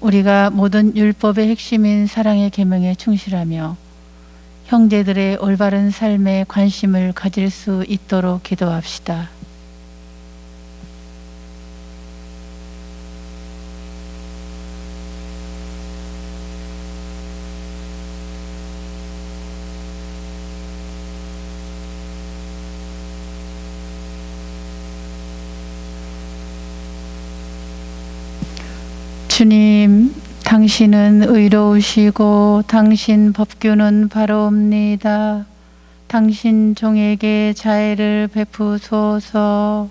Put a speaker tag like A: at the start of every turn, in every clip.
A: 우리가 모든 율법의 핵심인 사랑의 계명에 충실하며 형제들의 올바른 삶에 관심을 가질 수 있도록 기도합시다. 주님, 당신은 의로우시고 당신 법규는 바로옵니다. 당신 종에게 자애를 베푸소서.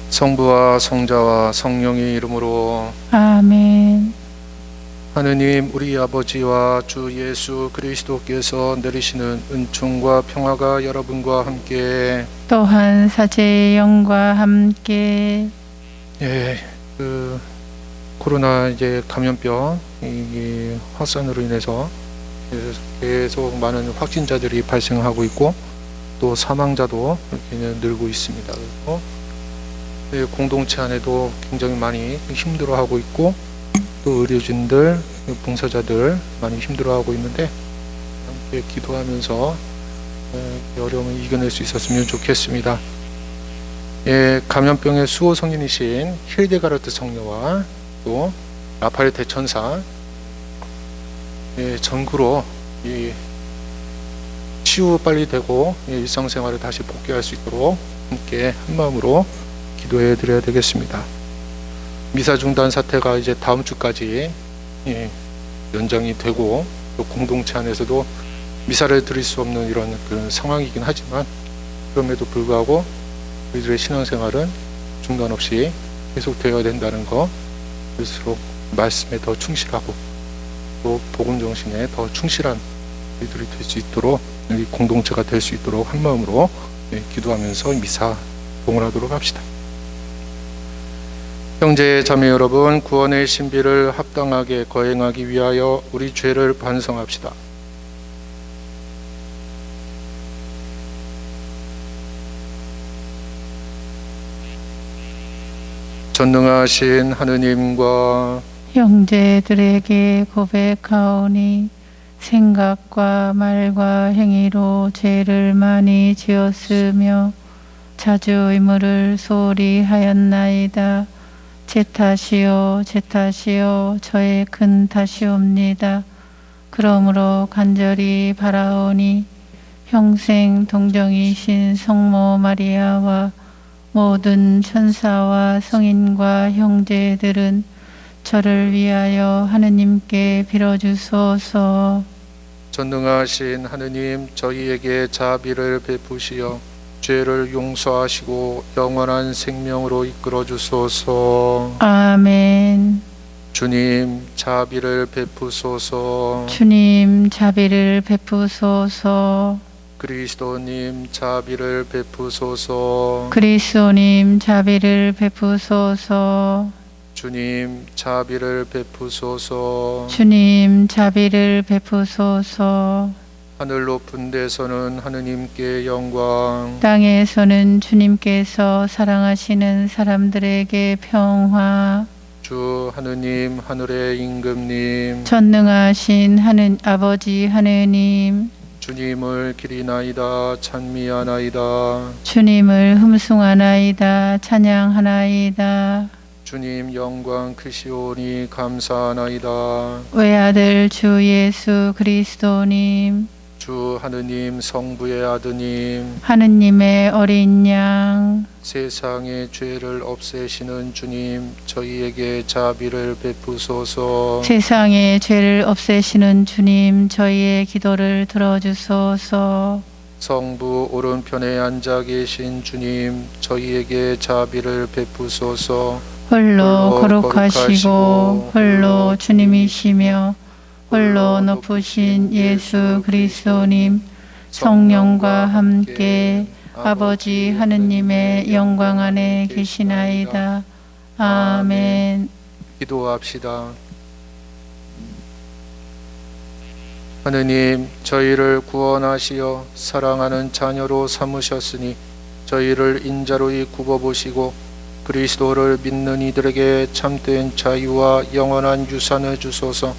B: 성부와 성자와 성령의 이름으로
A: 아멘.
B: 하느님 우리 아버지와 주 예수 그리스도께서 내리시는 은총과 평화가 여러분과 함께
A: 또한 사제의 영과 함께
B: 코로나 감염병 확산으로 인해서 계속 많은 확진자들이 발생하고 있고 또 사망자도 이렇게 늘고 있습니다. 그래서 공동체 안에도 굉장히 많이 힘들어하고 있고 또 의료진들, 봉사자들 많이 힘들어하고 있는데 함께 기도하면서 어려움을 이겨낼 수 있었으면 좋겠습니다. 감염병의 수호 성인이신 힐데가르트 성녀와 또 라파엘 대천사 전구로 치유 빨리 되고 일상생활을 다시 복귀할 수 있도록 함께 한마음으로 기도해 드려야 되겠습니다. 미사 중단 사태가 이제 다음 주까지 연장이 되고 또 공동체 안에서도 미사를 드릴 수 없는 이런 그런 상황이긴 하지만 그럼에도 불구하고 우리들의 신앙생활은 중단 없이 계속되어야 된다는 거, 그럴수록 말씀에 더 충실하고 또 복음 정신에 더 충실한 우리들이 될 수 있도록 우리 공동체가 될 수 있도록 한 마음으로 기도하면서 미사 봉헌하도록 합시다. 형제 자매 여러분, 구원의 신비를 합당하게 거행하기 위하여 우리 죄를 반성합시다. 전능하신 하느님과
A: 형제들에게 고백하오니 생각과 말과 행위로 죄를 많이 지었으며 자주 의무를 소홀히 하였나이다. 제 탓이요 저의 큰 탓이옵니다. 그러므로 간절히 바라오니 평생 동정이신 성모 마리아와 모든 천사와 성인과 형제들은 저를 위하여 하느님께 빌어주소서.
B: 전능하신 하느님, 저희에게 자비를 베푸시어 죄를 용서하시고 영원한 생명으로 이끌어 주소서.
A: 아멘.
B: 주님, 자비를 베푸소서.
A: 주님, 자비를 베푸소서.
B: 그리스도님, 자비를 베푸소서.
A: 그리스도님, 자비를 베푸소서.
B: 주님, 자비를 베푸소서.
A: 주님, 자비를 베푸소서.
B: 하늘 높은 데서는 하느님께 영광,
A: 땅에서는 주님께서 사랑하시는 사람들에게 평화.
B: 주 하느님, 하늘의 임금님,
A: 전능하신 아버지 하느님,
B: 주님을 기리나이다 찬미하나이다.
A: 주님을 흠숭하나이다 찬양하나이다.
B: 주님 영광 크시오니 감사하나이다.
A: 외아들 주 예수 그리스도님,
B: 주 하느님 성부의 아드님,
A: 하느님의 어린 양,
B: 세상의 죄를 없애시는 주님, 저희에게 자비를 베푸소서.
A: 세상의 죄를 없애시는 주님, 저희의 기도를 들어주소서.
B: 성부 오른편에 앉아 계신 주님, 저희에게 자비를 베푸소서.
A: 홀로 거룩하시고 홀로 주님이시며 홀로 높으신 예수 그리스도님, 성령과 함께 아버지 하느님의 영광 안에 계시나이다. 아멘.
B: 기도합시다. 하느님, 저희를 구원하시어 사랑하는 자녀로 삼으셨으니 저희를 인자로이 굽어보시고 그리스도를 믿는 이들에게 참된 자유와 영원한 유산을 주소서.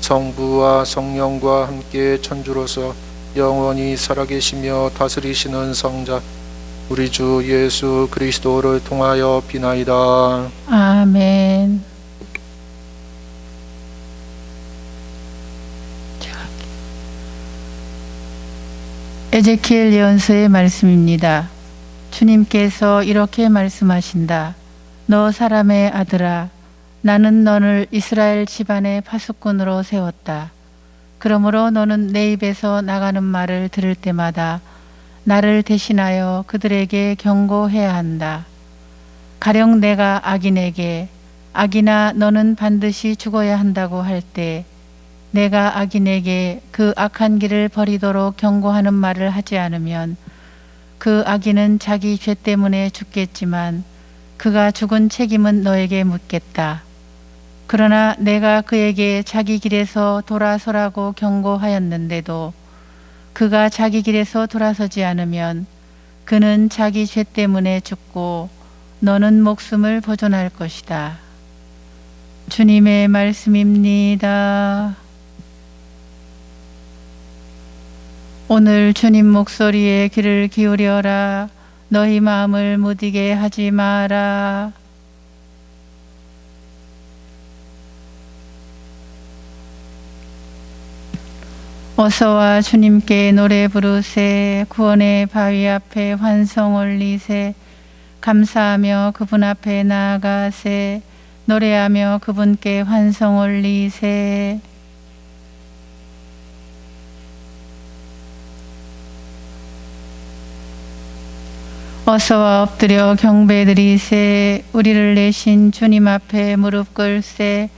B: 성부와 성령과 함께 천주로서 영원히 살아계시며 다스리시는 성자 우리 주 예수 그리스도를 통하여 비나이다.
A: 아멘. 에제키엘 예언서의 말씀입니다. 주님께서 이렇게 말씀하신다. 너 사람의 아들아, 나는 너를 이스라엘 집안의 파수꾼으로 세웠다. 그러므로 너는 내 입에서 나가는 말을 들을 때마다 나를 대신하여 그들에게 경고해야 한다. 가령 내가 악인에게 악인아 너는 반드시 죽어야 한다고 할 때 내가 악인에게 그 악한 길을 버리도록 경고하는 말을 하지 않으면 그 악인은 자기 죄 때문에 죽겠지만 그가 죽은 책임은 너에게 묻겠다. 그러나 내가 그에게 자기 길에서 돌아서라고 경고하였는데도 그가 자기 길에서 돌아서지 않으면 그는 자기 죄 때문에 죽고 너는 목숨을 보존할 것이다. 주님의 말씀입니다. 오늘 주님 목소리에 귀를 기울여라. 너희 마음을 무디게 하지 마라. 어서와 주님께 노래 부르세. 구원의 바위 앞에 환성 올리세. 감사하며 그분 앞에 나아가세. 노래하며 그분께 환성 올리세. 어서와 엎드려 경배드리세. 우리를 내신 주님 앞에 무릎 꿇세.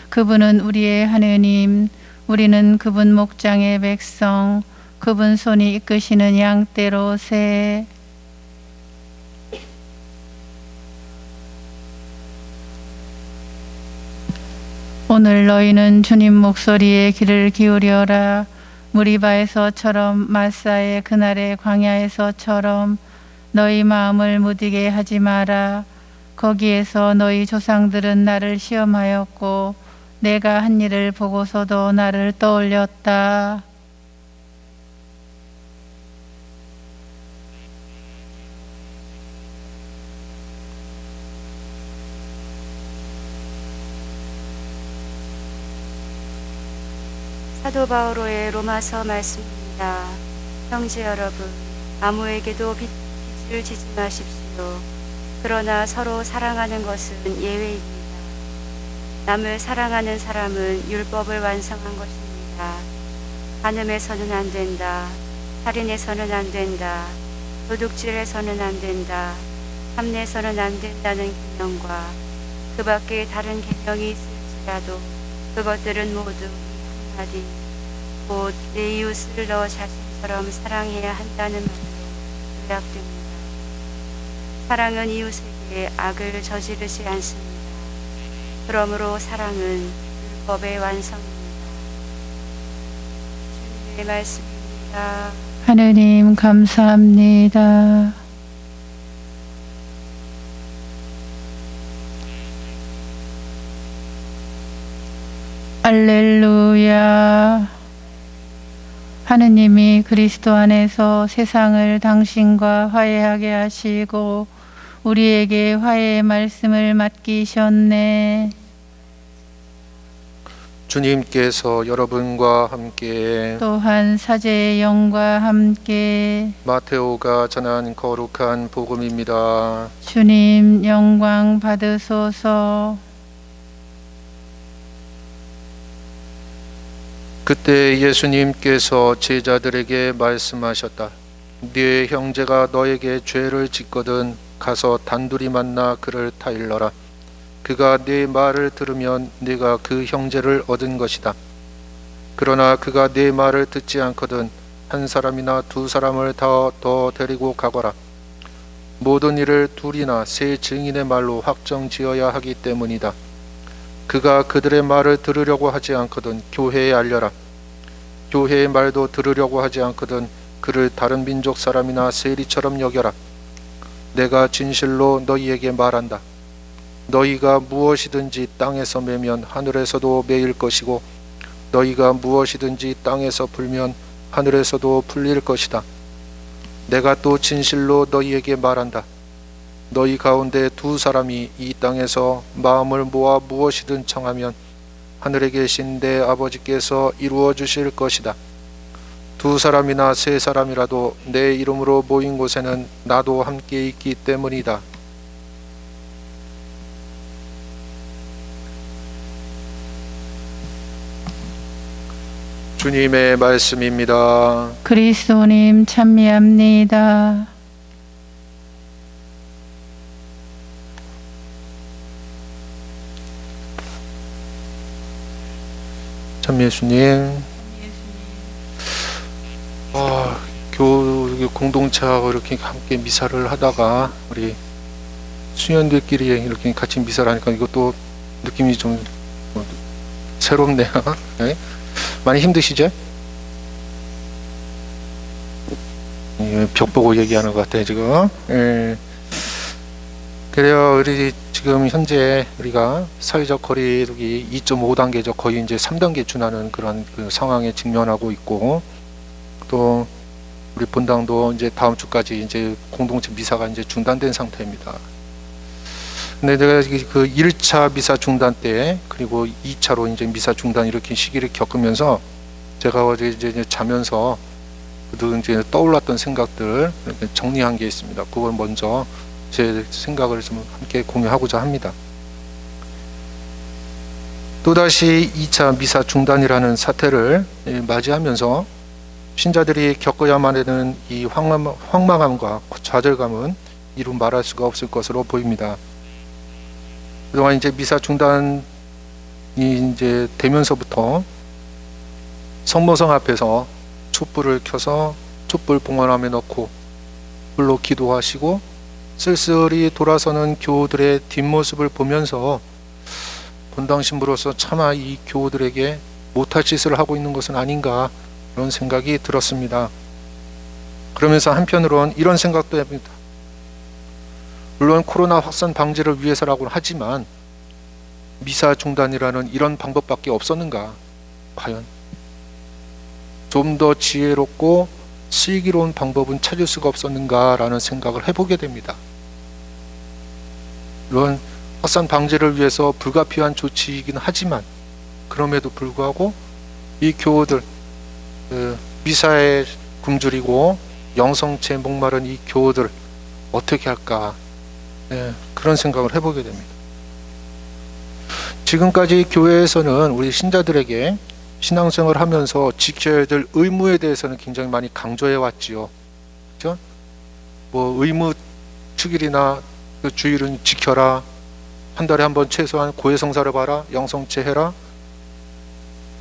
A: 그분은 우리의 하느님, 우리는 그분 목장의 백성, 그분 손이 이끄시는 양떼로세. 오늘 너희는 주님 목소리에 귀를 기울여라. 무리바에서처럼 마사의 그날의 광야에서처럼 너희 마음을 무디게 하지 마라. 거기에서 너희 조상들은 나를 시험하였고 내가 한 일을 보고서도 나를 떠올렸다.
C: 사도 바오로의 로마서 말씀입니다. 형제 여러분, 아무에게도 빚을 지지 마십시오. 그러나 서로 사랑하는 것은 예외입니다. 남을 사랑하는 사람은 율법을 완성한 것입니다. 간음해서는 안 된다. 살인해서는 안 된다. 도둑질해서는 안 된다. 탐내서는 안 된다는 계명과 그 밖에 다른 계명이 있을지라도 그것들은 모두 이 한마디 곧 내 이웃을 너 자신처럼 사랑해야 한다는 말로 요약됩니다. 사랑은 이웃에게 악을 저지르지 않습니다. 그러므로 사랑은 율법의 완성입니다. 주님의 말씀입니다.
A: 하느님 감사합니다. 할렐루야. 하느님이 그리스도 안에서 세상을 당신과 화해하게 하시고 우리에게 화해의 말씀을 맡기셨네.
B: 주님께서 여러분과 함께
A: 또한 사제의 영과 함께
B: 마테오가 전한 거룩한 복음입니다.
A: 주님 영광 받으소서.
B: 그때 예수님께서 제자들에게 말씀하셨다. 네 형제가 너에게 죄를 짓거든 가서 단둘이 만나 그를 타일러라. 그가 네 말을 들으면 네가 그 형제를 얻은 것이다. 그러나 그가 네 말을 듣지 않거든 한 사람이나 두 사람을 더 데리고 가거라. 모든 일을 둘이나 세 증인의 말로 확정지어야 하기 때문이다. 그가 그들의 말을 들으려고 하지 않거든 교회에 알려라. 교회의 말도 들으려고 하지 않거든 그를 다른 민족 사람이나 세리처럼 여겨라. 내가 진실로 너희에게 말한다. 너희가 무엇이든지 땅에서 매면 하늘에서도 매일 것이고 너희가 무엇이든지 땅에서 풀면 하늘에서도 풀릴 것이다. 내가 또 진실로 너희에게 말한다. 너희 가운데 두 사람이 이 땅에서 마음을 모아 무엇이든 청하면 하늘에 계신 내 아버지께서 이루어 주실 것이다. 두 사람이나 세 사람이라도 내 이름으로 모인 곳에는 나도 함께 있기 때문이다. 주님의 말씀입니다.
A: 그리스도님 찬미합니다.
B: 참 예수님, 교우 공동체하고 이렇게 함께 미사를 하다가 우리 수녀들끼리 이렇게 같이 미사를 하니까 이것도 느낌이 좀 새롭네요. 네? 많이 힘드시죠? 벽 보고 얘기하는 것 같아요 지금. 그래요. 우리 지금 현재 우리가 사회적 거리두기 2.5단계죠. 거의 이제 3단계 준하는 그런 그 상황에 직면하고 있고, 또 우리 본당도 이제 다음 주까지 이제 공동체 미사가 이제 중단된 상태입니다. 근데 내가 그 1차 미사 중단 때 그리고 2차로 이제 미사 중단 이렇게 시기를 겪으면서 제가 어제 이제 자면서 이제 떠올랐던 생각들 이렇게 정리한 게 있습니다. 그걸 먼저 제 생각을 좀 함께 공유하고자 합니다. 또다시 2차 미사 중단이라는 사태를 맞이하면서 신자들이 겪어야만 하는 이 황망함과 좌절감은 이루 말할 수가 없을 것으로 보입니다. 그동안 이제 미사 중단이 이제 되면서부터 성모성 앞에서 촛불을 켜서 촛불 봉헌함에 넣고 불로 기도하시고 쓸쓸히 돌아서는 교우들의 뒷모습을 보면서 본당 신부로서 차마 이 교우들에게 못할 짓을 하고 있는 것은 아닌가 그런 생각이 들었습니다. 그러면서 한편으론 이런 생각도 해봅니다. 물론 코로나 확산 방지를 위해서라고는 하지만 미사 중단이라는 이런 방법밖에 없었는가? 과연 좀 더 지혜롭고 슬기로운 방법은 찾을 수가 없었는가라는 생각을 해보게 됩니다. 물론 확산 방지를 위해서 불가피한 조치이긴 하지만 그럼에도 불구하고 이 교우들 미사에 굶주리고 영성체에 목마른 이 교우들 어떻게 할까 그런 생각을 해보게 됩니다. 지금까지 교회에서는 우리 신자들에게 신앙생활을 하면서 지켜야 될 의무에 대해서는 굉장히 많이 강조해 왔지요. 그렇죠? 뭐 의무 축일이나 그 주일은 지켜라. 한 달에 한 번 최소한 고해성사를 봐라. 영성체 해라.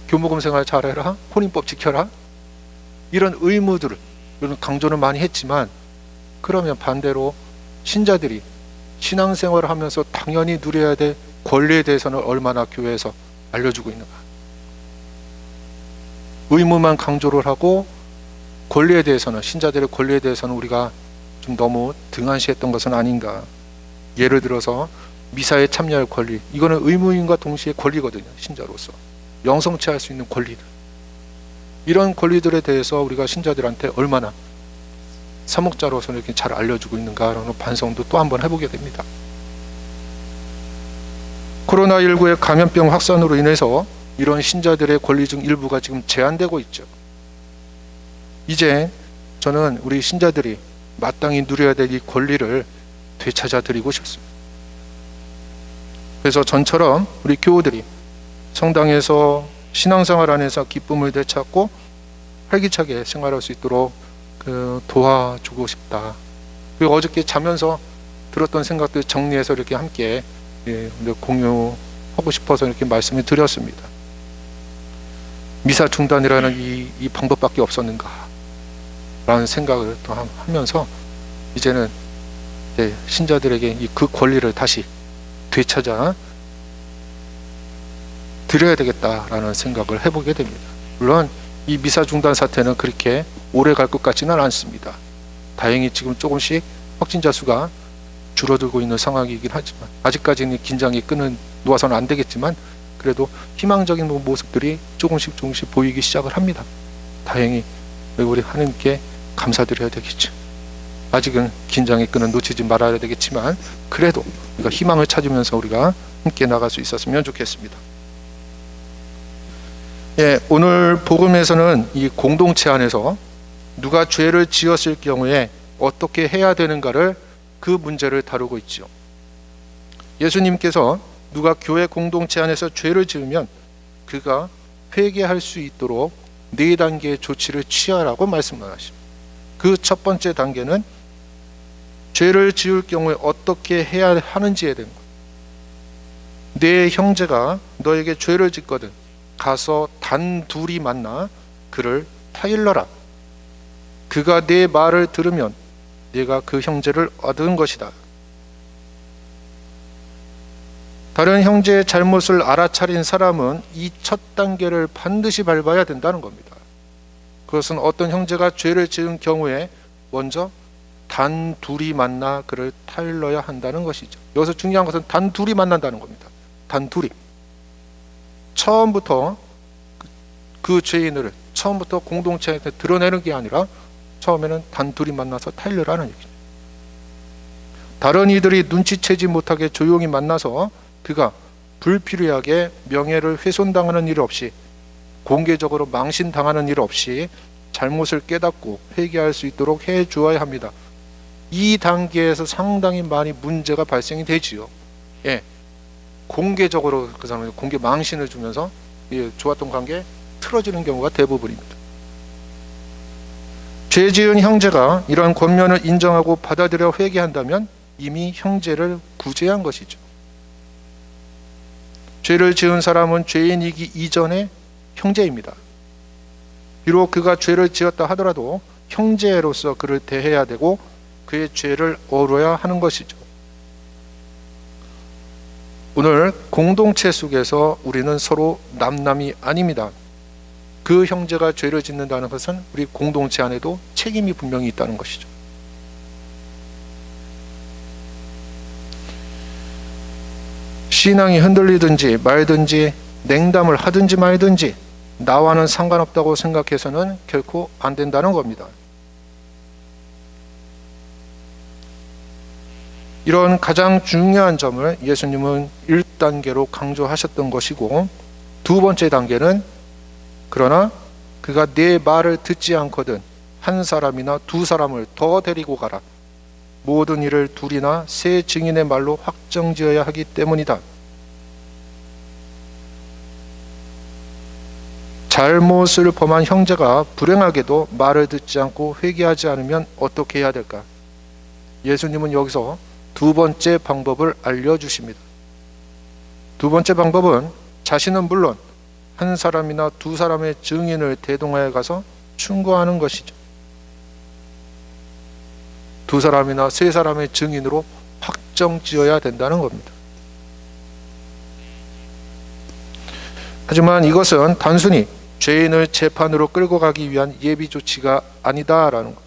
B: 교무금 생활 잘해라. 혼인법 지켜라. 이런 의무들을 강조를 많이 했지만 그러면 반대로 신자들이 신앙생활을 하면서 당연히 누려야 될 권리에 대해서는 얼마나 교회에서 알려주고 있는가. 의무만 강조를 하고 권리에 대해서는 신자들의 권리에 대해서는 우리가 좀 너무 등한시했던 것은 아닌가. 예를 들어서 미사에 참여할 권리, 이거는 의무인과 동시에 권리거든요. 신자로서 영성체 할 수 있는 권리들, 이런 권리들에 대해서 우리가 신자들한테 얼마나 사목자로서 이렇게 잘 알려주고 있는가라는 반성도 또 한번 해보게 됩니다. 코로나19의 감염병 확산으로 인해서 이런 신자들의 권리 중 일부가 지금 제한되고 있죠. 이제 저는 우리 신자들이 마땅히 누려야 될 이 권리를 되찾아 드리고 싶습니다. 그래서 전처럼 우리 교우들이 성당에서 신앙생활 안에서 기쁨을 되찾고 활기차게 생활할 수 있도록 도와주고 싶다. 그리고 어저께 자면서 들었던 생각들 정리해서 이렇게 함께 공유하고 싶어서 이렇게 말씀을 드렸습니다. 미사 중단이라는 이 방법밖에 없었는가 라는 생각을 또 하면서 이제는 신자들에게 그 권리를 다시 되찾아 드려야 되겠다라는 생각을 해보게 됩니다. 물론 이 미사 중단 사태는 그렇게 오래 갈 것 같지는 않습니다. 다행히 지금 조금씩 확진자 수가 줄어들고 있는 상황이긴 하지만 아직까지는 긴장이 놓아서는 안 되겠지만 그래도 희망적인 모습들이 조금씩 보이기 시작을 합니다. 다행히 우리 하나님께 감사드려야 되겠죠. 아직은 긴장의 끈은 놓치지 말아야 되겠지만 그래도 우리가 희망을 찾으면서 우리가 함께 나갈 수 있었으면 좋겠습니다. 오늘 복음에서는 이 공동체 안에서 누가 죄를 지었을 경우에 어떻게 해야 되는가를 그 문제를 다루고 있죠. 예수님께서 누가 교회 공동체 안에서 죄를 지으면 그가 회개할 수 있도록 4단계의 조치를 취하라고 말씀을 하십니다. 그 첫 번째 단계는 죄를 지을 경우에 어떻게 해야 하는지에 대한 것. 내 형제가 너에게 죄를 짓거든 가서 단둘이 만나 그를 타일러라. 그가 내 말을 들으면 네가 그 형제를 얻은 것이다. 다른 형제의 잘못을 알아차린 사람은 이 첫 단계를 반드시 밟아야 된다는 겁니다. 그것은 어떤 형제가 죄를 지은 경우에 먼저 단둘이 만나 그를 타일러야 한다는 것이죠. 여기서 중요한 것은 단둘이 만난다는 겁니다. 단둘이. 처음부터 그 죄인을 처음부터 공동체에 드러내는 게 아니라 처음에는 단둘이 만나서 타일러라는 얘기죠. 다른 이들이 눈치채지 못하게 조용히 만나서 그가 불필요하게 명예를 훼손당하는 일 없이 공개적으로 망신당하는 일 없이 잘못을 깨닫고 회개할 수 있도록 해 주어야 합니다. 이 단계에서 상당히 많이 문제가 발생이 되지요. 공개적으로 그 사람이 공개 망신을 주면서 좋았던 관계 틀어지는 경우가 대부분입니다. 죄 지은 형제가 이러한 권면을 인정하고 받아들여 회개한다면 이미 형제를 구제한 것이죠. 죄를 지은 사람은 죄인이기 이전에 형제입니다. 비록 그가 죄를 지었다 하더라도 형제로서 그를 대해야 되고 그의 죄를 어뤄야 하는 것이죠. 오늘 공동체 속에서 우리는 서로 남남이 아닙니다. 그 형제가 죄를 짓는다는 것은 우리 공동체 안에도 책임이 분명히 있다는 것이죠. 신앙이 흔들리든지 말든지 냉담을 하든지 말든지 나와는 상관없다고 생각해서는 결코 안 된다는 겁니다. 이런 가장 중요한 점을 예수님은 1단계로 강조하셨던 것이고, 두 번째 단계는 그러나 그가 내 말을 듣지 않거든 한 사람이나 두 사람을 더 데리고 가라. 모든 일을 둘이나 세 증인의 말로 확정지어야 하기 때문이다. 잘못을 범한 형제가 불행하게도 말을 듣지 않고 회개하지 않으면 어떻게 해야 될까? 예수님은 여기서 두 번째 방법을 알려주십니다. 두 번째 방법은 자신은 물론 한 사람이나 두 사람의 증인을 대동하여 가서 충고하는 것이죠. 두 사람이나 세 사람의 증인으로 확정지어야 된다는 겁니다. 하지만 이것은 단순히 죄인을 재판으로 끌고 가기 위한 예비 조치가 아니다라는 것.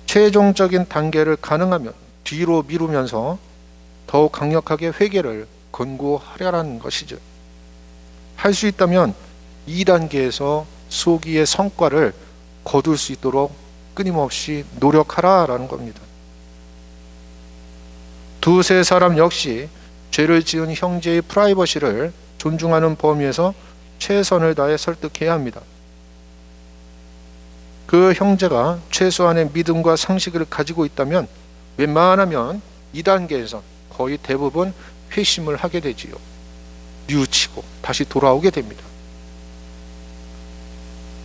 B: 최종적인 단계를 가능하면 뒤로 미루면서 더욱 강력하게 회개를 권고하려는 것이죠. 할 수 있다면 2단계에서 소기의 성과를 거둘 수 있도록 끊임없이 노력하라라는 겁니다. 두세 사람 역시 죄를 지은 형제의 프라이버시를 존중하는 범위에서 최선을 다해 설득해야 합니다. 그 형제가 최소한의 믿음과 상식을 가지고 있다면 웬만하면 2단계에서 거의 대부분 회심을 하게 되지요. 뉘우치고 다시 돌아오게 됩니다.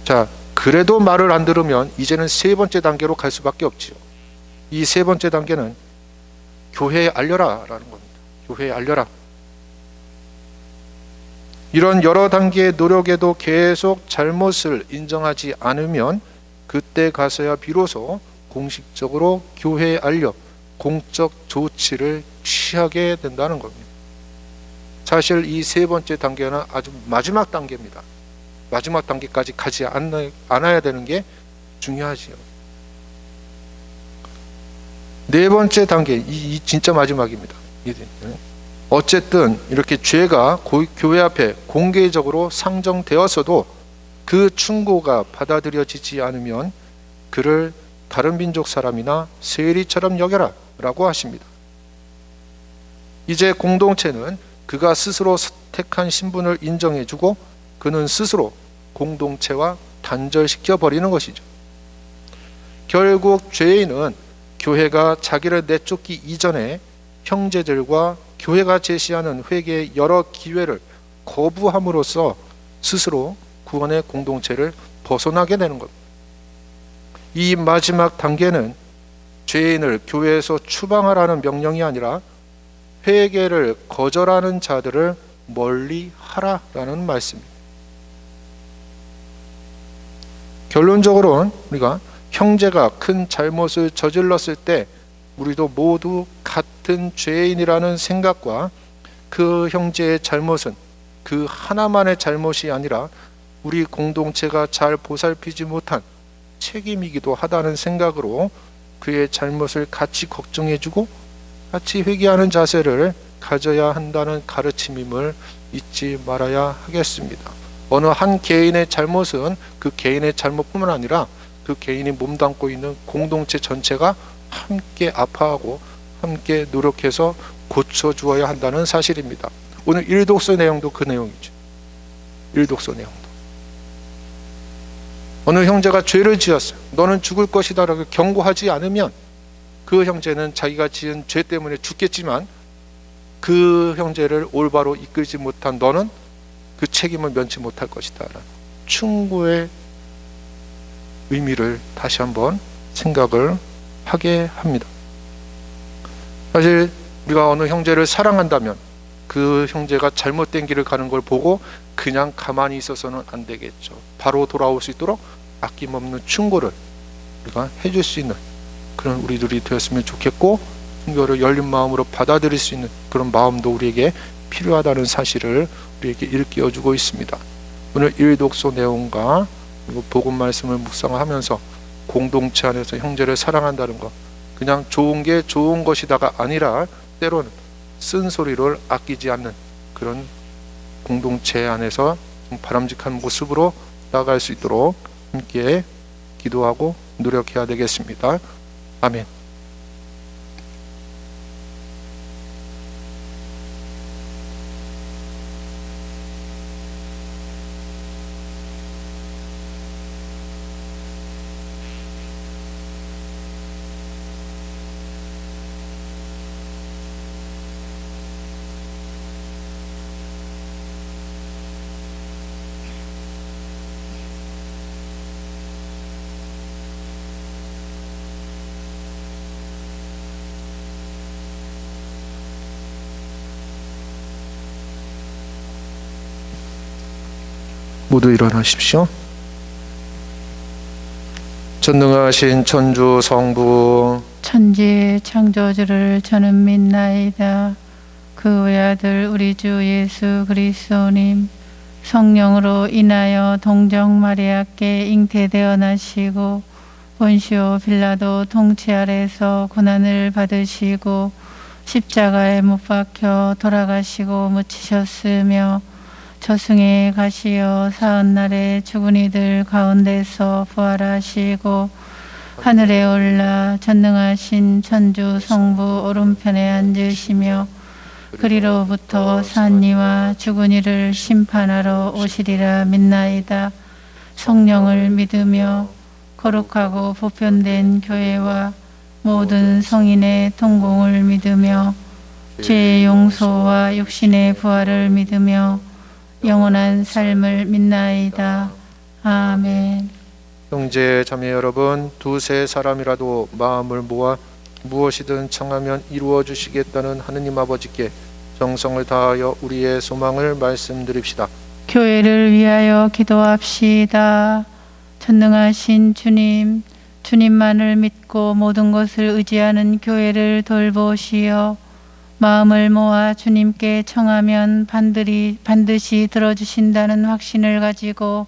B: 자, 그래도 말을 안 들으면 이제는 세 번째 단계로 갈 수밖에 없지요. 이 세 번째 단계는 교회에 알려라 라는 겁니다. 교회에 알려라. 이런 여러 단계의 노력에도 계속 잘못을 인정하지 않으면 그때 가서야 비로소 공식적으로 교회에 알려 공적 조치를 취하게 된다는 겁니다. 사실 이 세 번째 단계는 아주 마지막 단계입니다. 마지막 단계까지 가지 않아야 되는 게 중요하지요. 네 번째 단계, 이 진짜 마지막입니다. 어쨌든 이렇게 죄가 교회 앞에 공개적으로 상정되었어도 그 충고가 받아들여지지 않으면 그를 다른 민족 사람이나 세리처럼 여겨라 라고 하십니다. 이제 공동체는 그가 스스로 택한 신분을 인정해주고 그는 스스로 공동체와 단절시켜 버리는 것이죠. 결국 죄인은 교회가 자기를 내쫓기 이전에 형제들과 교회가 제시하는 회개의 여러 기회를 거부함으로써 스스로 구원의 공동체를 벗어나게 되는 것. 이 마지막 단계는 죄인을 교회에서 추방하라는 명령이 아니라 회개를 거절하는 자들을 멀리 하라라는 말씀입니다. 결론적으로는 우리가 형제가 큰 잘못을 저질렀을 때 우리도 모두 같은 죄인이라는 생각과 그 형제의 잘못은 그 하나만의 잘못이 아니라 우리 공동체가 잘 보살피지 못한 책임이기도 하다는 생각으로 그의 잘못을 같이 걱정해주고 같이 회개하는 자세를 가져야 한다는 가르침임을 잊지 말아야 하겠습니다. 어느 한 개인의 잘못은 그 개인의 잘못뿐만 아니라 그 개인이 몸담고 있는 공동체 전체가 함께 아파하고 함께 노력해서 고쳐주어야 한다는 사실입니다. 오늘 일독서 내용도 그 내용이죠. 일독서 내용도 어느 형제가 죄를 지었어요. 너는 죽을 것이다 라고 경고하지 않으면 그 형제는 자기가 지은 죄 때문에 죽겠지만 그 형제를 올바로 이끌지 못한 너는 그 책임을 면치 못할 것이다 라는 충고의 의미를 다시 한번 생각을 하게 합니다. 사실 우리가 어느 형제를 사랑한다면 그 형제가 잘못된 길을 가는 걸 보고 그냥 가만히 있어서는 안 되겠죠. 바로 돌아올 수 있도록 아낌없는 충고를 우리가 해줄 수 있는 그런 우리들이 되었으면 좋겠고, 충고를 열린 마음으로 받아들일 수 있는 그런 마음도 우리에게 필요하다는 사실을 우리에게 일깨워주고 있습니다. 오늘 일독서 내용과 그리고 복음 말씀을 묵상하면서 공동체 안에서 형제를 사랑한다는 것, 그냥 좋은 게 좋은 것이다가 아니라 때로는 쓴소리를 아끼지 않는 그런 공동체 안에서 바람직한 모습으로 나아갈 수 있도록 함께 기도하고 노력해야 되겠습니다. 아멘. 모두 일어나십시오. 전능하신 천주 성부
A: 천지의 창조주를 저는 믿나이다. 그 외아들 우리 주 예수 그리스도님 성령으로 인하여 동정 마리아께 잉태되어 나시고 본시오 빌라도 통치 아래서 고난을 받으시고 십자가에 못 박혀 돌아가시고 묻히셨으며 저승에 가시어 사흘날에 죽은 이들 가운데서 부활하시고 하늘에 올라 전능하신 천주 성부 오른편에 앉으시며 그리로부터 산 이와 죽은 이를 심판하러 오시리라 믿나이다. 성령을 믿으며 거룩하고 보편된 교회와 모든 성인의 통공을 믿으며 죄의 용서와 육신의 부활을 믿으며 영원한 삶을 믿나이다. 아멘.
B: 형제 자매 여러분, 두세 사람이라도 마음을 모아 무엇이든 청하면 이루어 주시겠다는 하느님 아버지께 정성을 다하여 우리의 소망을 말씀드립시다.
A: 교회를 위하여 기도합시다. 전능하신 주님, 주님만을 믿고 모든 것을 의지하는 교회를 돌보시어 마음을 모아 주님께 청하면 반드시 들어주신다는 확신을 가지고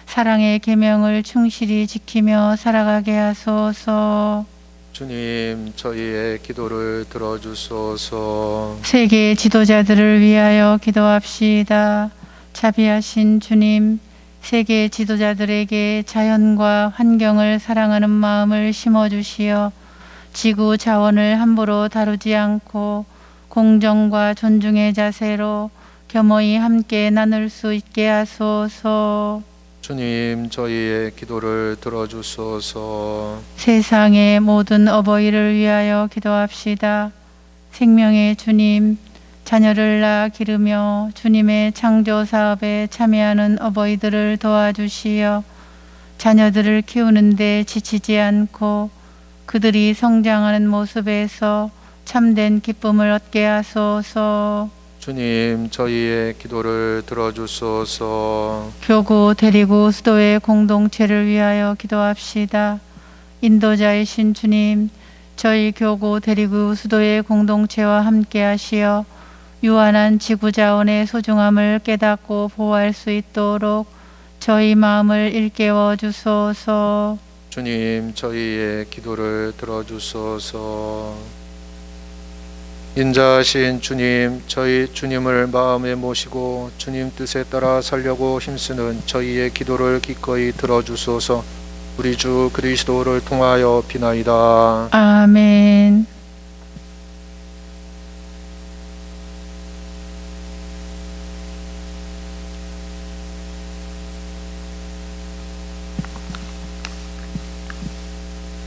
A: 사랑의 계명을 충실히 지키며 살아가게 하소서.
B: 주님, 저희의 기도를 들어주소서.
A: 세계 지도자들을 위하여 기도합시다. 자비하신 주님, 세계 지도자들에게 자연과 환경을 사랑하는 마음을 심어주시어 지구 자원을 함부로 다루지 않고 공정과 존중의 자세로 겸허히 함께 나눌 수 있게 하소서.
B: 주님, 저희의 기도를 들어주소서.
A: 세상의 모든 어버이를 위하여 기도합시다. 생명의 주님, 자녀를 낳아 기르며 주님의 창조 사업에 참여하는 어버이들을 도와주시어 자녀들을 키우는데 지치지 않고 그들이 성장하는 모습에서 참된 기쁨을 얻게 하소서.
B: 주님, 저희의 기도를 들어주소서.
A: 교구 대리구 수도의 공동체를 위하여 기도합시다. 인도자이신 주님, 저희 교구 대리구 수도의 공동체와 함께 하시어 유한한 지구 자원의 소중함을 깨닫고 보호할 수 있도록 저희 마음을 일깨워 주소서.
B: 주님, 저희의 기도를 들어주소서. 인자하신 주님, 저희 주님을 마음에 모시고 주님 뜻에 따라 살려고 힘쓰는 저희의 기도를 기꺼이 들어주소서. 우리 주 그리스도를 통하여 비나이다.
A: 아멘.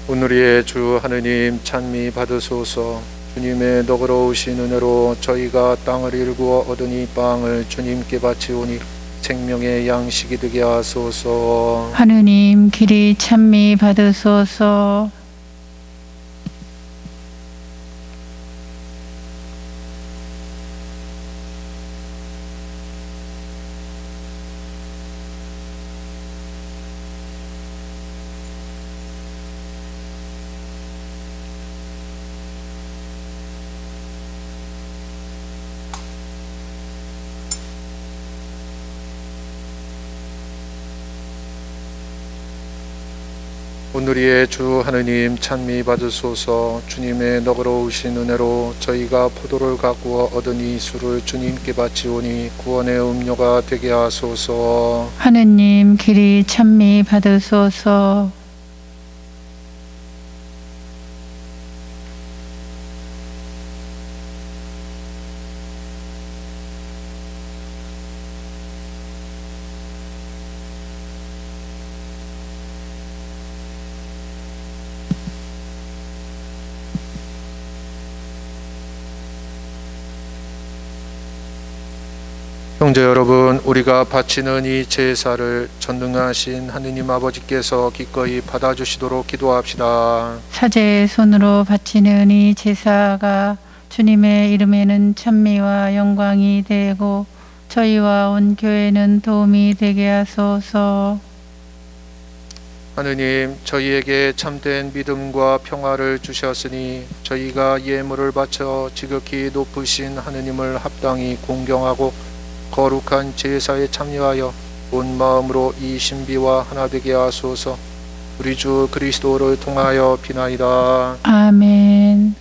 B: 오늘의 주 하느님 찬미 받으소서. 주님의 너그러우신 은혜로 저희가 땅을 일구어 얻은 이 빵을 주님께 바치오니 생명의 양식이 되게 하소서.
A: 하느님 길이 찬미 받으소서.
B: 오늘의 주 하느님 찬미 받으소서. 주님의 너그러우신 은혜로 저희가 포도를 가꾸어 얻은 이 술을 주님께 바치오니 구원의 음료가 되게 하소서.
A: 하느님 길이 찬미 받으소서.
B: 형제 여러분, 우리가 바치는 이 제사를 전능하신 하느님 아버지께서 기꺼이 받아주시도록 기도합시다.
A: 사제의 손으로 바치는 이 제사가 주님의 이름에는 찬미와 영광이 되고 저희와 온 교회는 도움이 되게 하소서.
B: 하느님, 저희에게 참된 믿음과 평화를 주셨으니 저희가 예물을 바쳐 지극히 높으신 하느님을 합당히 공경하고 거룩한 제사에 참여하여 온 마음으로 이 신비와 하나 되게 하소서. 우리 주 그리스도를 통하여 비나이다.
A: 아멘.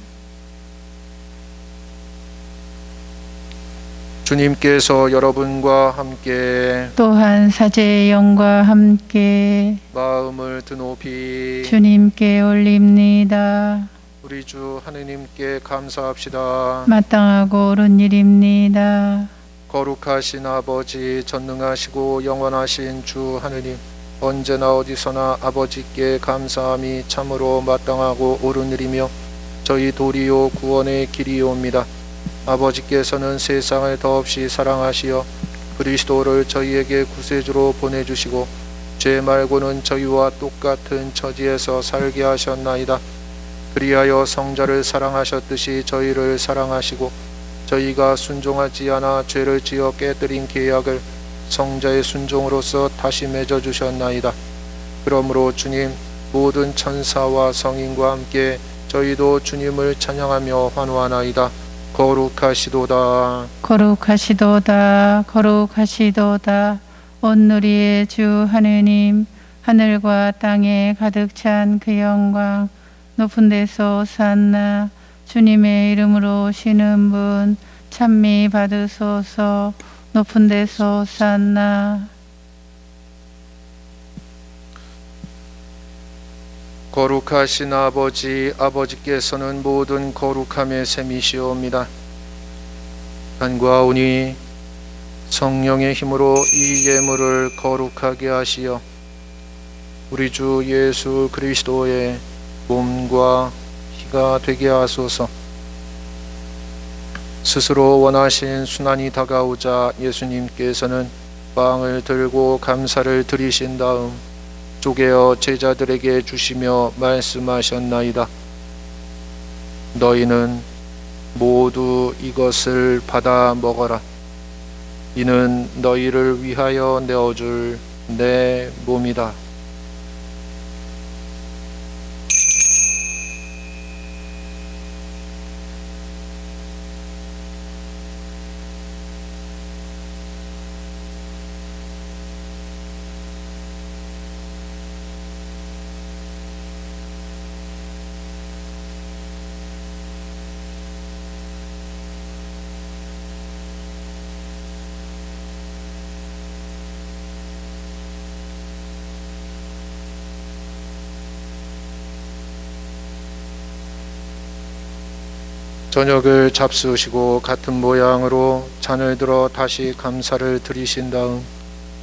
B: 주님께서 여러분과 함께
A: 또한 사제의 영과 함께
B: 마음을 드높이
A: 주님께 올립니다.
B: 우리 주 하느님께 감사합시다.
A: 마땅하고 옳은 일입니다.
B: 거룩하신 아버지, 전능하시고 영원하신 주 하느님, 언제나 어디서나 아버지께 감사함이 참으로 마땅하고 옳은 일이며 저희 도리요 구원의 길이옵니다. 아버지께서는 세상을 더없이 사랑하시어 그리스도를 저희에게 구세주로 보내주시고 죄 말고는 저희와 똑같은 처지에서 살게 하셨나이다. 그리하여 성자를 사랑하셨듯이 저희를 사랑하시고 저희가 순종하지 않아 죄를 지어 깨뜨린 계약을 성자의 순종으로서 다시 맺어 주셨나이다. 그러므로 주님, 모든 천사와 성인과 함께 저희도 주님을 찬양하며 환호하나이다. 거룩하시도다.
A: 거룩하시도다. 거룩하시도다. 온누리의 주 하느님, 하늘과 땅에 가득 찬 그 영광, 높은 데서 오산나. 주님의 이름으로 오시는 분 찬미 받으소서. 높은 데서 오산나.
B: 거룩하신 아버지, 아버지께서는 모든 거룩함의 셈이시옵니다. 간구하오니 성령의 힘으로 이 예물을 거룩하게 하시어 우리 주 예수 그리스도의 몸과 피가 되게 하소서. 스스로 원하신 순환이 다가오자 예수님께서는 빵을 들고 감사를 드리신 다음 쪼개어 제자들에게 주시며 말씀하셨나이다. 너희는 모두 이것을 받아 먹어라. 이는 너희를 위하여 내어줄 내 몸이다. 저녁을 잡수시고 같은 모양으로 잔을 들어 다시 감사를 드리신 다음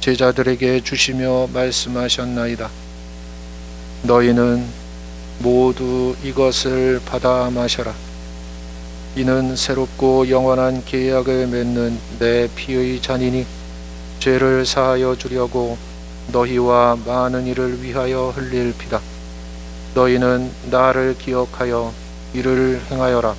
B: 제자들에게 주시며 말씀하셨나이다. 너희는 모두 이것을 받아 마셔라. 이는 새롭고 영원한 계약을 맺는 내 피의 잔이니 죄를 사하여 주려고 너희와 많은 이를 위하여 흘릴 피다. 너희는 나를 기억하여 이를 행하여라.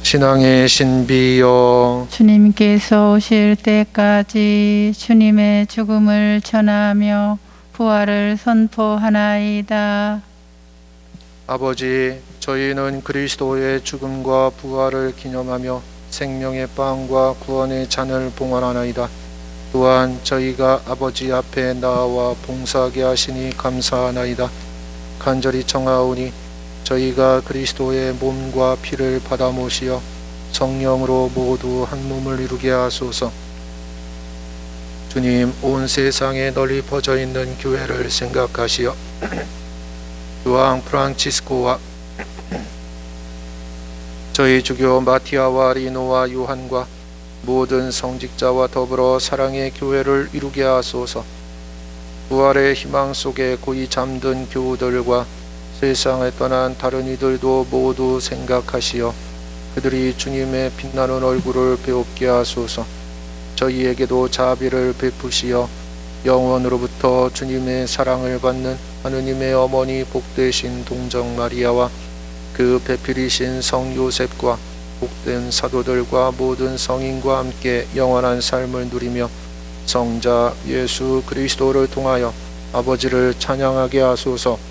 B: 신앙의 신비여,
A: 주님께서 오실 때까지 주님의 죽음을 전하며 부활을 선포하나이다.
B: 아버지, 저희는 그리스도의 죽음과 부활을 기념하며 생명의 빵과 구원의 잔을 봉헌하나이다. 또한 저희가 아버지 앞에 나와 봉사하게 하시니 감사하나이다. 간절히 청하오니 저희가 그리스도의 몸과 피를 받아 모시어 성령으로 모두 한 몸을 이루게 하소서. 주님, 온 세상에 널리 퍼져 있는 교회를 생각하시어 요한 프란치스코와 저희 주교 마티아와 리노와 요한과 모든 성직자와 더불어 사랑의 교회를 이루게 하소서. 부활의 희망 속에 고이 잠든 교우들과 세상을 떠난 다른 이들도 모두 생각하시어 그들이 주님의 빛나는 얼굴을 배웁게 하소서. 저희에게도 자비를 베푸시어 영원으로부터 주님의 사랑을 받는 하느님의 어머니 복되신 동정 마리아와 그 배필이신 성 요셉과 복된 사도들과 모든 성인과 함께 영원한 삶을 누리며 성자 예수 그리스도를 통하여 아버지를 찬양하게 하소서.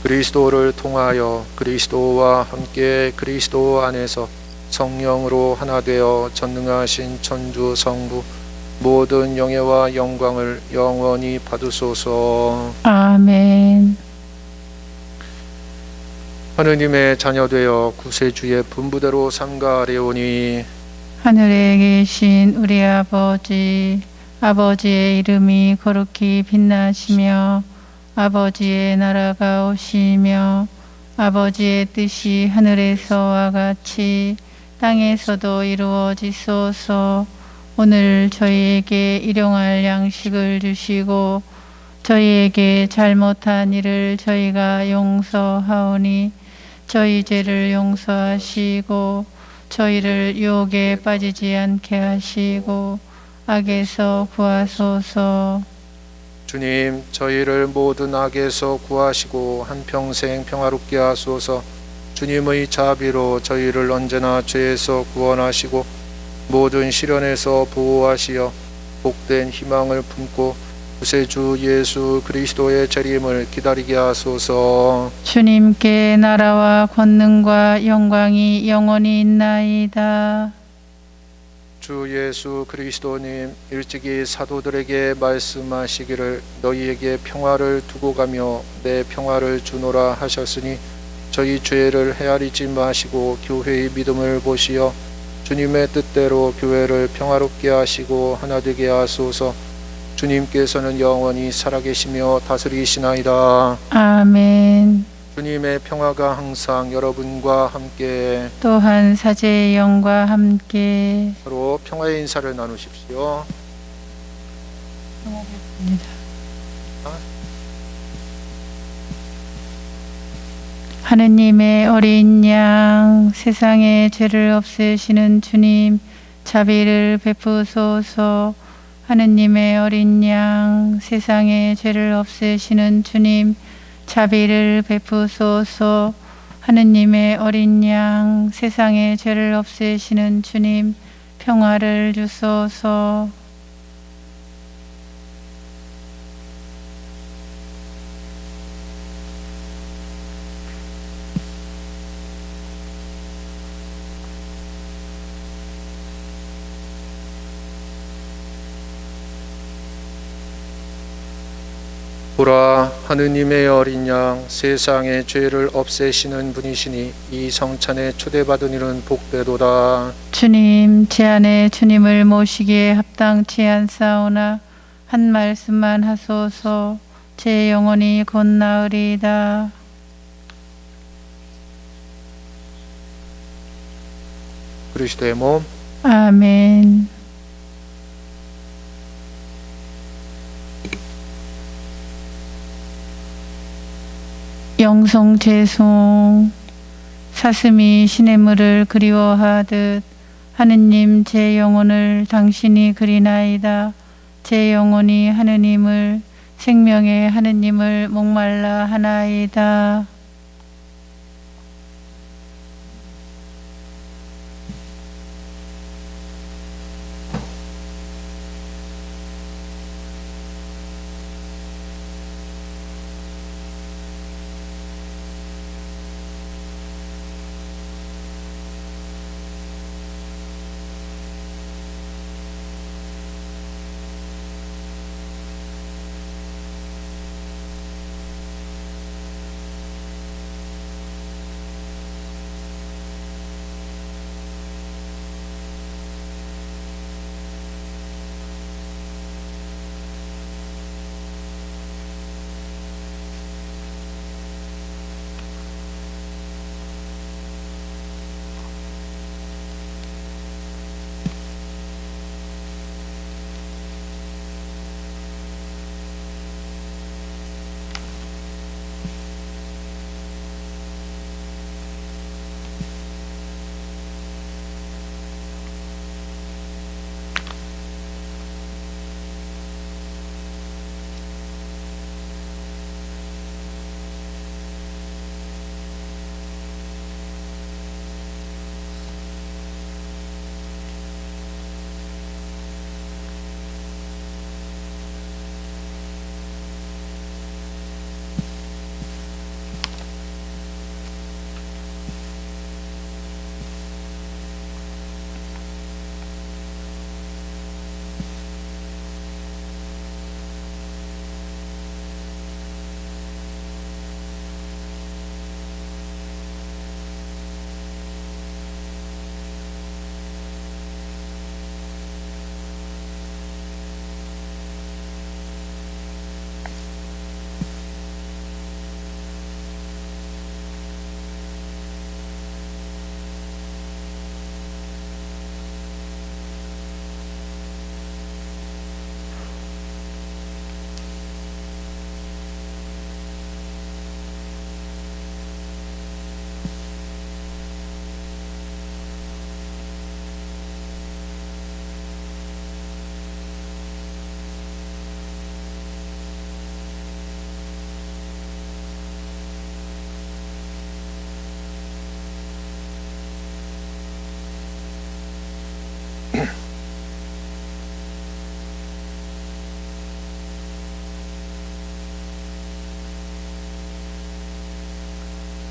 B: 그리스도를 통하여 그리스도와 함께 그리스도 안에서 성령으로 하나 되어 전능하신 천주 성부 모든 영예와 영광을 영원히 받으소서.
A: 아멘.
B: 하느님의 자녀되어 구세주의 분부대로 상가하려오니
A: 하늘에 계신 우리 아버지, 아버지의 이름이 거룩히 빛나시며 아버지의 나라가 오시며 아버지의 뜻이 하늘에서와 같이 땅에서도 이루어지소서. 오늘 저희에게 일용할 양식을 주시고 저희에게 잘못한 일을 저희가 용서하오니 저희 죄를 용서하시고 저희를 유혹에 빠지지 않게 하시고 악에서 구하소서.
B: 주님, 저희를 모든 악에서 구하시고 한평생 평화롭게 하소서. 주님의 자비로 저희를 언제나 죄에서 구원하시고 모든 시련에서 보호하시어 복된 희망을 품고 구세주 예수 그리스도의 재림을 기다리게 하소서.
A: 주님께 나라와 권능과 영광이 영원히 있나이다.
B: 주 예수 그리스도님, 일찍이 사도들에게 말씀하시기를 너희에게 평화를 두고 가며 내 평화를 주노라 하셨으니 저희 죄를 헤아리지 마시고 교회의 믿음을 보시어 주님의 뜻대로 교회를 평화롭게 하시고 하나 되게 하소서. 주님께서는 영원히 살아계시며 다스리시나이다.
A: 아멘.
B: 주님의 평화가 항상 여러분과 함께.
A: 또한 사제의 영과 함께
B: 서로 평화의 인사를 나누십시오.
A: 하느님의 어린 양, 세상의 죄를 없애시는 주님, 자비를 베푸소서. 하느님의 어린 양, 세상의 죄를 없애시는 주님, 자비를 베푸소서. 하느님의 어린 양, 세상의 죄를 없애시는 주님, 평화를 주소서.
B: 보라, 하느님의 어린 양, 세상의 죄를 없애시는 분이시니 이 성찬에 초대받은 이는 복되도다.
A: 주님, 제 안에 주님을 모시기에 합당치 않사오나 한 말씀만 하소서. 제 영혼이 곧 나으리이다.
B: 그리스도의 몸.
A: 아멘. 영송 죄송. 사슴이 시냇물을 그리워하듯 하느님 제 영혼을 당신이 그리나이다. 제 영혼이 하느님을, 생명의 하느님을 목말라 하나이다.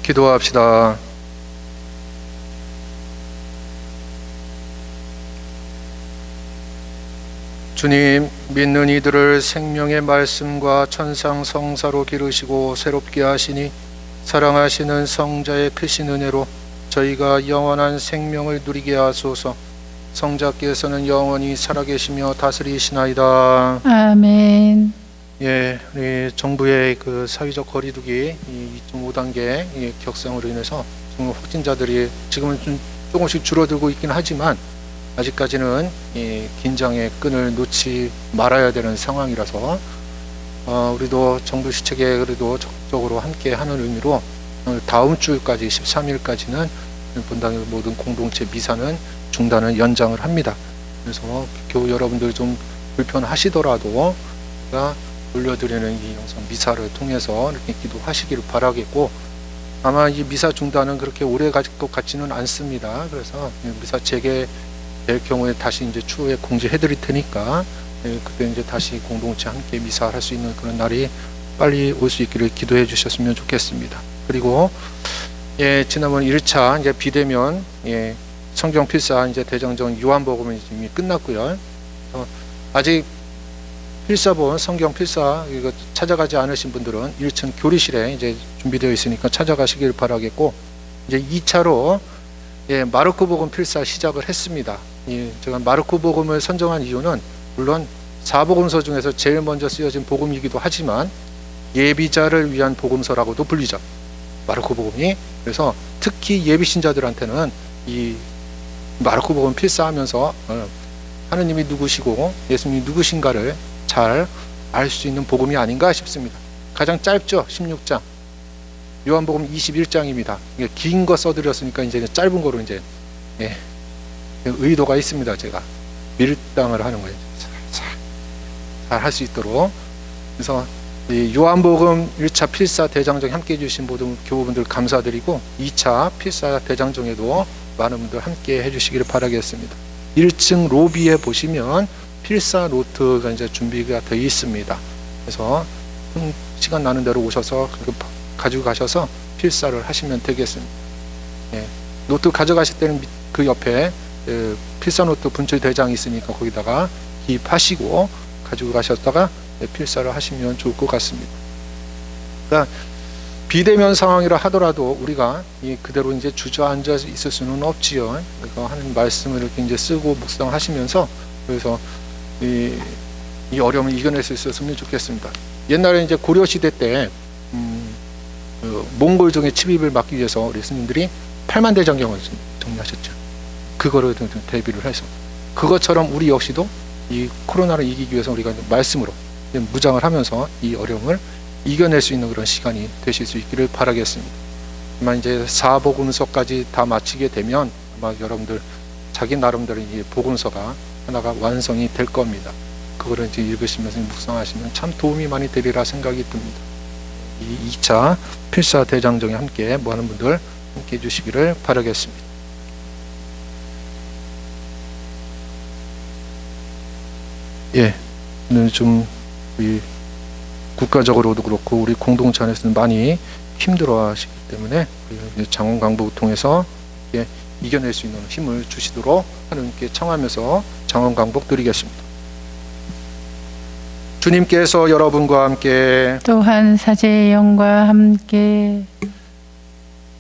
B: 기도합시다. 주님, 믿는 이들을 생명의 말씀과 천상 성사로 기르시고 새롭게 하시니 사랑하시는 성자의 크신 은혜로 저희가 영원한 생명을 누리게 하소서. 성자께서는 영원히 살아계시며 다스리시나이다.
A: 아멘.
B: 예, 우리 정부의 그 사회적 거리두기 2.5단계 격상으로 인해서 정말 확진자들이 지금은 좀 조금씩 줄어들고 있긴 하지만 아직까지는 이 긴장의 끈을 놓지 말아야 되는 상황이라서 우리도 정부 시책에 그래도 적극적으로 함께 하는 의미로 다음 주까지 13일까지는 분당의 모든 공동체 미사는 중단을 연장을 합니다. 그래서 교우 여러분들 좀 불편하시더라도 우리가 올려드리는 이 영상 미사를 통해서 이렇게 기도하시기를 바라겠고, 아마 이 미사 중단은 그렇게 오래 갈 것 같지는 않습니다. 그래서 미사 재개될 경우에 다시 이제 추후에 공지해 드릴 테니까 그때 이제 다시 공동체 함께 미사할 수 있는 그런 날이 빨리 올 수 있기를 기도해 주셨으면 좋겠습니다. 그리고 지난번 1차 이제 비대면 성경 필사 이제 대장정 요한복음은 이미 끝났고요. 아직 필사본 성경 필사 이거 찾아가지 않으신 분들은 1층 교리실에 이제 준비되어 있으니까 찾아가시길 바라겠고, 이제 2차로 마르코 복음 필사 시작을 했습니다. 제가 마르코 복음을 선정한 이유는 물론 사복음서 중에서 제일 먼저 쓰여진 복음이기도 하지만 예비자를 위한 복음서라고도 불리죠, 마르코 복음이. 그래서 특히 예비 신자들한테는 이 마르코 복음 필사하면서 하느님이 누구시고 예수님이 누구신가를 잘 알 수 있는 복음이 아닌가 싶습니다. 가장 짧죠, 16장. 요한복음 21장입니다. 긴 거 써드렸으니까 이제 짧은 거로 이제 의도가 있습니다. 제가 밀당을 하는 거예요. 잘 할 수 있도록. 그래서 이 요한복음 1차 필사 대장정 함께 해주신 모든 교우분들 감사드리고 2차 필사 대장정에도 많은 분들 함께 해주시기를 바라겠습니다. 1층 로비에 보시면 필사 노트가 이제 준비가 되어 있습니다. 그래서 시간 나는 대로 오셔서 가지고 가셔서 필사를 하시면 되겠습니다. 노트 가져가실 때는 그 옆에 필사 노트 분출 대장이 있으니까 거기다가 기입하시고 가지고 가셨다가 필사를 하시면 좋을 것 같습니다. 그러니까 비대면 상황이라 하더라도 우리가 그대로 이제 주저앉아 있을 수는 없지요. 그러니까 하는 말씀을 이렇게 이제 쓰고 묵상하시면서 그래서 이 어려움을 이겨낼 수 있었으면 좋겠습니다. 옛날에 이제 고려 시대 때 몽골종의 침입을 막기 위해서 우리 스님들이 8만 대장경을 정리하셨죠. 그거를 대비를 해서 그것처럼 우리 역시도 이 코로나를 이기기 위해서 우리가 말씀으로 무장을 하면서 이 어려움을 이겨낼 수 있는 그런 시간이 되실 수 있기를 바라겠습니다. 아마 이제 4복음서까지 다 마치게 되면 아마 여러분들 자기 나름대로 이 복음서가 하나가 완성이 될 겁니다. 그거를 이제 읽으시면서 묵상하시면 참 도움이 많이 되리라 생각이 듭니다. 이 2차 필사 대장정에 함께 많은 분들 함께 해주시기를 바라겠습니다. 오늘 좀 우리 국가적으로도 그렇고 우리 공동체 안에서는 많이 힘들어하시기 때문에 장원 강복을 통해서 이겨낼 수 있는 힘을 주시도록 하나님께 청하면서 장원 강복 드리겠습니다. 주님께서 여러분과 함께
A: 또한 사제의 영과 함께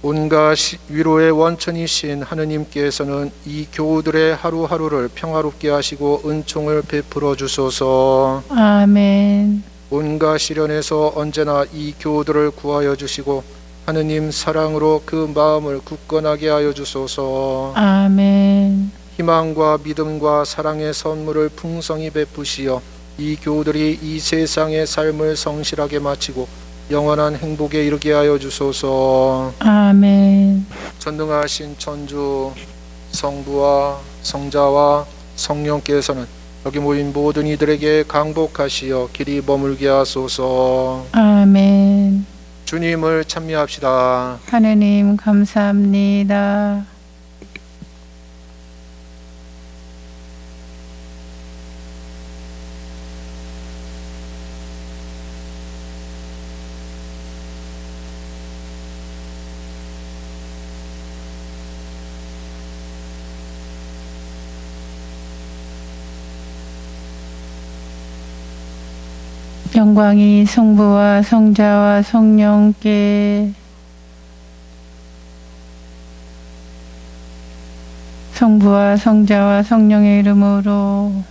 B: 온갖 위로의 원천이신 하느님께서는 이 교우들의 하루하루를 평화롭게 하시고 은총을 베풀어 주소서.
A: 아멘.
B: 온갖 시련에서 언제나 이 교우들을 구하여 주시고 하느님 사랑으로 그 마음을 굳건하게 하여 주소서.
A: 아멘.
B: 희망과 믿음과 사랑의 선물을 풍성히 베푸시어 이 교우들이 이 세상의 삶을 성실하게 마치고 영원한 행복에 이르게 하여 주소서.
A: 아멘.
B: 전능하신 천주 성부와 성자와 성령께서는 여기 모인 모든 이들에게 강복하시어 길이 머물게 하소서.
A: 아멘.
B: 주님을 찬미합시다.
A: 하느님 감사합니다. 영광이 성부와 성자와 성령께 성부와 성자와 성령의 이름으로